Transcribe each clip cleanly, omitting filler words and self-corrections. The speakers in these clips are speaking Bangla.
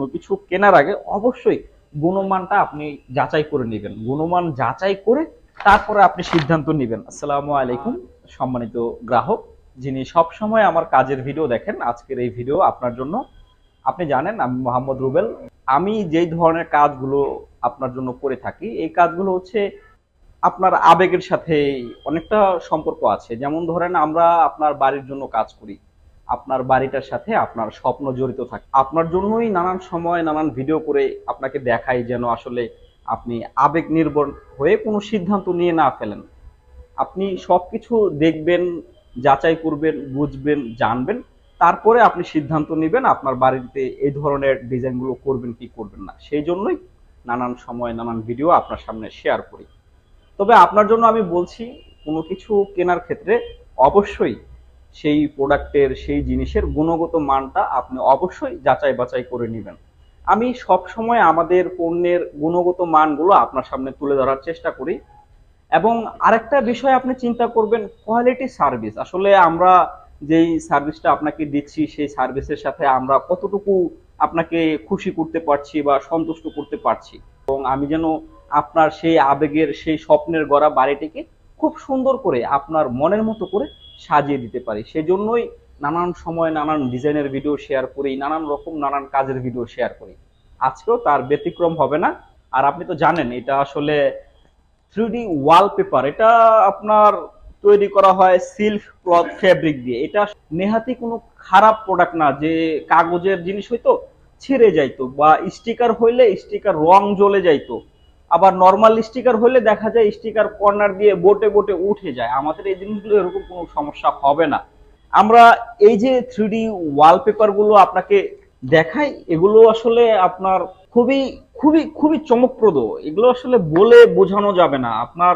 কোনো কিছু কেনার আগে অবশ্যই গুণমানটা আপনি যাচাই করে নেবেন। গুণমান যাচাই করে তারপরে আপনি সিদ্ধান্ত নেবেন। আসসালামু আলাইকুম সম্মানিত গ্রাহক, যিনি সব সময় আমার কাজের ভিডিও দেখেন, আজকের এই ভিডিও আপনার জন্য। আপনি জানেন আমি মোহাম্মদ রুবেল। আমি যেই ধরনের কাজগুলো আপনার জন্য করে থাকি, এই কাজগুলো হচ্ছে আপনার আবেগের সাথে অনেকটা সম্পর্ক আছে। যেমন ধরেন আমরা আপনার বাড়ির জন্য কাজ করি, আপনার বাড়িটার সাথে আপনার স্বপ্ন জড়িত থাকে। আপনার জন্যই নানান সময় নানান ভিডিও করে আপনাকে দেখাই, যেন আসলে আপনি আবেগ নির্ভর হয়ে কোনো সিদ্ধান্ত নিয়ে না ফেলেন। আপনি সবকিছু দেখবেন, যাচাই করবেন, বুঝবেন, জানবেন, তারপরে আপনি সিদ্ধান্ত নেবেন আপনার বাড়িতে এই ধরনের ডিজাইনগুলো করবেন কি করবেন না। সেই জন্যই নানান সময় নানান ভিডিও আপনার সামনে শেয়ার করি। তবে আপনার জন্য আমি বলছি, কোনো কিছু কেনার ক্ষেত্রে অবশ্যই সেই প্রোডাক্টের সেই জিনিসের গুণগত মানটা আপনি অবশ্যই যাচাই বাছাই করে নেবেন। আমি সব সময় আমাদের পণ্যের গুণগত মানগুলো আপনার সামনে তুলে ধরার চেষ্টা করি। এবং আরেকটা বিষয় আপনি চিন্তা করবেন, কোয়ালিটি সার্ভিস। আসলে আমরা যেই সার্ভিসটা আপনাকে দিচ্ছি সেই সার্ভিসের সাথে আমরা কতটুকু আপনাকে খুশি করতে পারছি বা সন্তুষ্ট করতে পারছি, এবং আমি যেন আপনার সেই আবেগের সেই স্বপ্নের গড়া বাড়িটিকে খুব সুন্দর করে আপনার মনের মতো করে সাজিয়ে দিতে পারি। সেজন্যই নানান সময় নানান ডিজাইনের ভিডিও শেয়ার করি, নানান রকম নানান কাজের ভিডিও শেয়ার করি। আজকেও তার ব্যতিক্রম হবে না। আর আপনি তো জানেন এটা আসলে 3D ওয়ালপেপার। এটা আপনার তৈরি করা হয় সিল্ক ক্লথ ফেব্রিক দিয়ে। এটা নেহাতি কোনো খারাপ প্রোডাক্ট না, যে কাগজের জিনিস হইতো ছিঁড়ে যাইতো, বা স্টিকার হইলে স্টিকার রং জ্বলে যাইতো, আবার নর্মাল স্টিকার হইলে দেখা যায় স্টিকার কর্নার দিয়ে বোটে বোটে উঠে যায়। আমাদের এই জিনিসগুলো এরকম কোনো সমস্যা হবে না। আমরা এই যে 3D ওয়ালপেপার গুলো আপনাকে দেখাই, এগুলো আসলে আপনার খুবই খুবই খুবই চমকপ্রদ। এগুলো আসলে বলে বোঝানো যাবে না। আপনার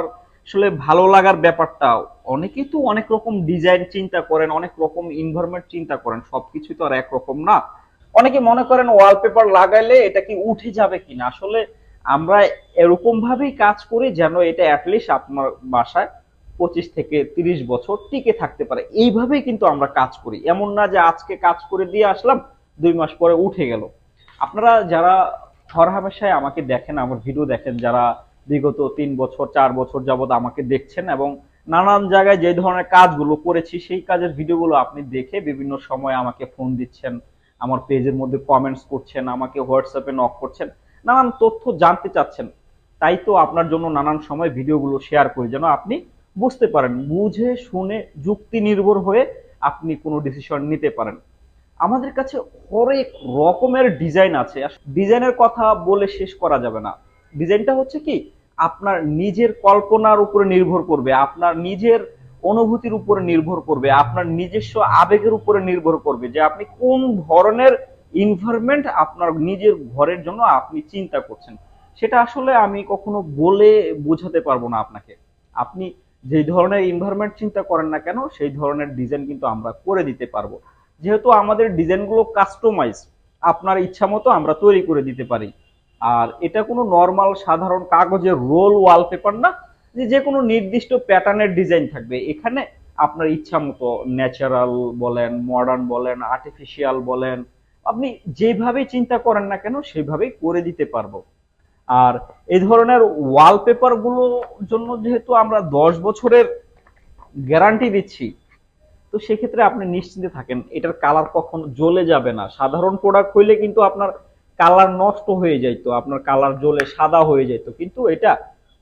আসলে ভালো লাগার ব্যাপারটা, অনেকেই তো অনেক রকম ডিজাইন চিন্তা করেন, অনেক রকম এনভায়রনমেন্ট চিন্তা করেন, সবকিছু তো আর একরকম না। অনেকে মনে করেন ওয়ালপেপার লাগাইলে এটা কি উঠে যাবে কিনা। আসলে আমরা এরকম ভাবেই কাজ করি যেন এটা অ্যাটলিস্ট আপনার বাসায় 25 থেকে 30 বছর টিকে থাকতে পারে। এইভাবেই কিন্তু আমরা কাজ করি। এমন না যে আজকে কাজ করে দিয়ে আসলাম, 2 মাস পরে উঠে গেল। আপনারা যারা হরহামেশাই আমাকে দেখেন, আমার ভিডিও দেখেন, যারা বিগত 3 বছর 4 বছর যাবত আমাকে দেখছেন এবং নানান জায়গায় যে ধরনের কাজগুলো করেছি সেই কাজের ভিডিওগুলো আপনি দেখে বিভিন্ন সময় আমাকে ফোন দিচ্ছেন, আমার পেজের মধ্যে কমেন্টস করছেন, আমাকে হোয়াটসঅ্যাপে নক করছেন, নানান তথ্য জানতে চাচ্ছেন। তাই তো আপনার জন্য নানান সময় ভিডিওগুলো শেয়ার করি, যেন আপনি বুঝতে পারেন, বুঝে শুনে যুক্তি নির্ভর হয়ে আপনি কোনো ডিসিশন নিতে পারেন। আমাদের কাছে হরেক রকমের ডিজাইন আছে। ডিজাইনের কথা বলে শেষ করা যাবে না। ডিজাইনটা হচ্ছে কি, আপনার নিজের কল্পনার উপরে নির্ভর করবে, আপনার নিজের অনুভূতির উপরে নির্ভর করবে, আপনার নিজস্ব আবেগের উপরে নির্ভর করবে যে আপনি কোন ধরনের এনভায়রনমেন্ট আপনার নিজের ঘরের জন্য আপনি চিন্তা করছেন। সেটা আসলে আমি কখনো বলে বোঝাতে পারবো না আপনাকে। আপনি যে ধরনের এনভায়রনমেন্ট চিন্তা করেন না কেন, সেই ধরনের ডিজাইন কিন্তু আমরা করে দিতে পারবো। যেহেতু আমাদের ডিজাইনগুলো কাস্টমাইজ, আপনার ইচ্ছা মতো আমরা তৈরি করে দিতে পারি। আর এটা কোনো নর্মাল সাধারণ কাগজের রোল ওয়ালপেপার না যে যে কোনো নির্দিষ্ট প্যাটার্নের ডিজাইন থাকবে। এখানে আপনার ইচ্ছা মতো ন্যাচারাল বলেন, মডার্ন বলেন, আর্টিফিশিয়াল বলেন, আপনি যেভাবে চিন্তা করেন না কেন সেভাবেই করে দিতে পারবো। আর এই ধরনের ওয়ালপেপার গুলোর জন্য যেহেতু আমরা 10 বছরের গ্যারান্টি দিচ্ছি, তো সেক্ষেত্রে আপনি নিশ্চিন্তে থাকেন, এটার কালার কখনো জ্বলে যাবে না। সাধারণ প্রোডাক্ট হইলে কিন্তু আপনার কালার নষ্ট হয়ে যাইতো, আপনার কালার জ্বলে সাদা হয়ে যেত, কিন্তু এটা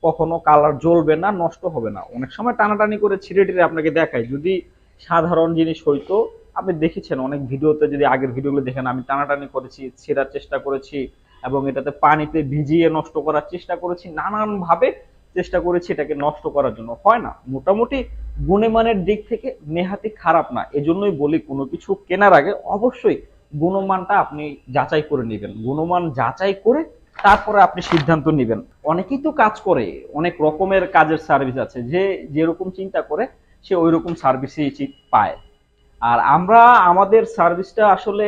কখনো কালার জ্বলবে না, নষ্ট হবে না। অনেক সময় টানাটানি করে ছিঁড়ে টিড়ে আপনাকে দেখায়, যদি সাধারণ জিনিস হইতো, আপনি দেখেছেন অনেক ভিডিওতে, যদি আগের ভিডিওগুলো দেখেন, আমি টানাটানি করেছি, ছেঁড়ার চেষ্টা করেছি, এবং এটাতে পানিতে ভিজিয়ে নষ্ট করার চেষ্টা করেছি, নানান ভাবে চেষ্টা করেছি এটাকে নষ্ট করার জন্য, হয় না। মোটামুটি গুণমানের দিক থেকে নেহাতি খারাপ না। এজন্যই বলি, কোনো কিছু কেনার আগে অবশ্যই গুণমানটা আপনি যাচাই করে নেবেন। গুণমান যাচাই করে তারপরে আপনি সিদ্ধান্ত নেবেন। অনেকেই তো কাজ করে, অনেক রকমের কাজের সার্ভিস আছে, যে যেরকম চিন্তা করে সে ওই রকম সার্ভিসই পায়। আর আমরা আমাদের সার্ভিসটা আসলে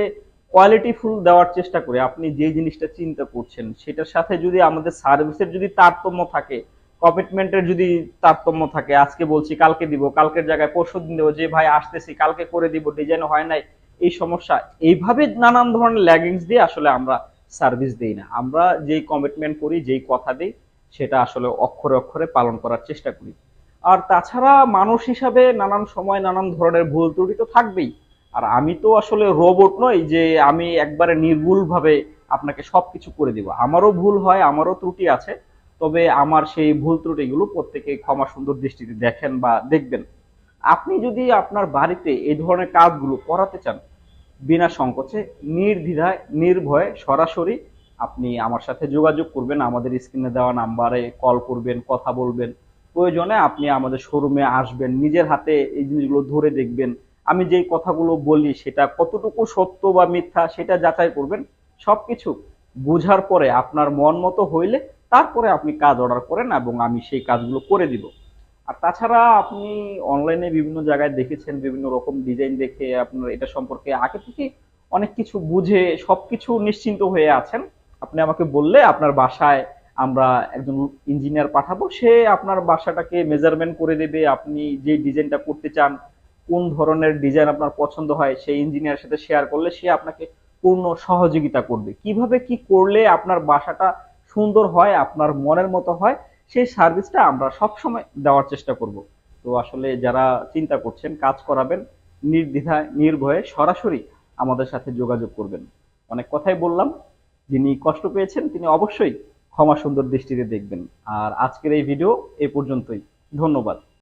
কোয়ালিটিফুল দেওয়ার চেষ্টা করি। আপনি যে জিনিসটা চিন্তা করছেন সেটার সাথে যদি আমাদের সার্ভিসের যদি তারতম্য থাকে, কমিটমেন্টের যদি তারতম্য থাকে, আজকে বলছি কালকে দিব, কালকের জায়গায় পরশুদিন দেবো, যে ভাই আসতেছি কালকে করে দিব, ডিজাইন হয় নাই, এই সমস্যা, এইভাবে নানান ধরনের ল্যাগিংস দিয়ে আসলে আমরা সার্ভিস দেই না। আমরা যেই কমিটমেন্ট করি, যেই কথা দিই, সেটা আসলে অক্ষরে অক্ষরে পালন করার চেষ্টা করি। আর তাছাড়া মানুষ হিসাবে নানান সময় নানান ধরনের ভুল ত্রুটি তো থাকবেই। আর আমি তো আসলে রোবট নই যে আমি একবারে নির্ভুলভাবে আপনাকে সবকিছু করে দিব। আমারও ভুল হয়, আমারও ত্রুটি আছে। তবে আমার সেই ভুল ত্রুটিগুলো প্রত্যেকে ক্ষমা সুন্দর দৃষ্টিতে দেখেন বা দেখবেন। আপনি যদি আপনার বাড়িতে এই ধরনের কাজগুলো করাতে চান, বিনা সংকোচে, নির্দ্বিধায়, নির্ভয়ে সরাসরি আপনি আমার সাথে যোগাযোগ করবেন। আমাদের স্ক্রিনে দেওয়া নাম্বারে কল করবেন, কথা বলবেন। প্রয়োজনে আপনি আমাদের শোরুমে আসবেন, নিজের হাতে এই জিনিসগুলো ধরে দেখবেন। আমি যেই কথাগুলো বলি সেটা কতটুকু সত্য বা মিথ্যা সেটা যাচাই করবেন। সবকিছু বুঝার পরে আপনার মন মতো হইলে তারপরে আপনি কাজ অর্ডার করেন এবং আমি সেই কাজগুলো করে দিব। আর তাছাড়া আপনি অনলাইনে বিভিন্ন জায়গায় দেখেছেন, বিভিন্ন রকম ডিজাইন দেখে আপনার এটা সম্পর্কে আগে থেকে অনেক কিছু বুঝে সবকিছু নিশ্চিন্ত হয়ে আছেন। আপনি আমাকে বললে আপনার বাসায় আমরা একজন ইঞ্জিনিয়ার পাঠাবো, সে আপনার বাসাটাকে মেজারমেন্ট করে দেবে। আপনি যে ডিজাইনটা করতে চান, কোন ধরনের ডিজাইন আপনার পছন্দ হয়, সেই ইঞ্জিনিয়ারের সাথে শেয়ার করলে সে আপনাকে পূর্ণ সহযোগিতা করবে। কিভাবে কি করলে আপনার বাসাটা সুন্দর হয়, আপনার মনের মতো হয়, সেই সার্ভিসটা আমরা সবসময় দেওয়ার চেষ্টা করব। তো আসলে যারা চিন্তা করছেন কাজ করাবেন, নির্দ্বিধায় নির্ভয়ে সরাসরি আমাদের সাথে যোগাযোগ করবেন। অনেক কথাই বললাম, যিনি কষ্ট পেয়েছেন তিনি অবশ্যই ক্ষমা সুন্দর দৃষ্টিতে দেখবেন। আর আজকের এই ভিডিও এ পর্যন্তই। ধন্যবাদ।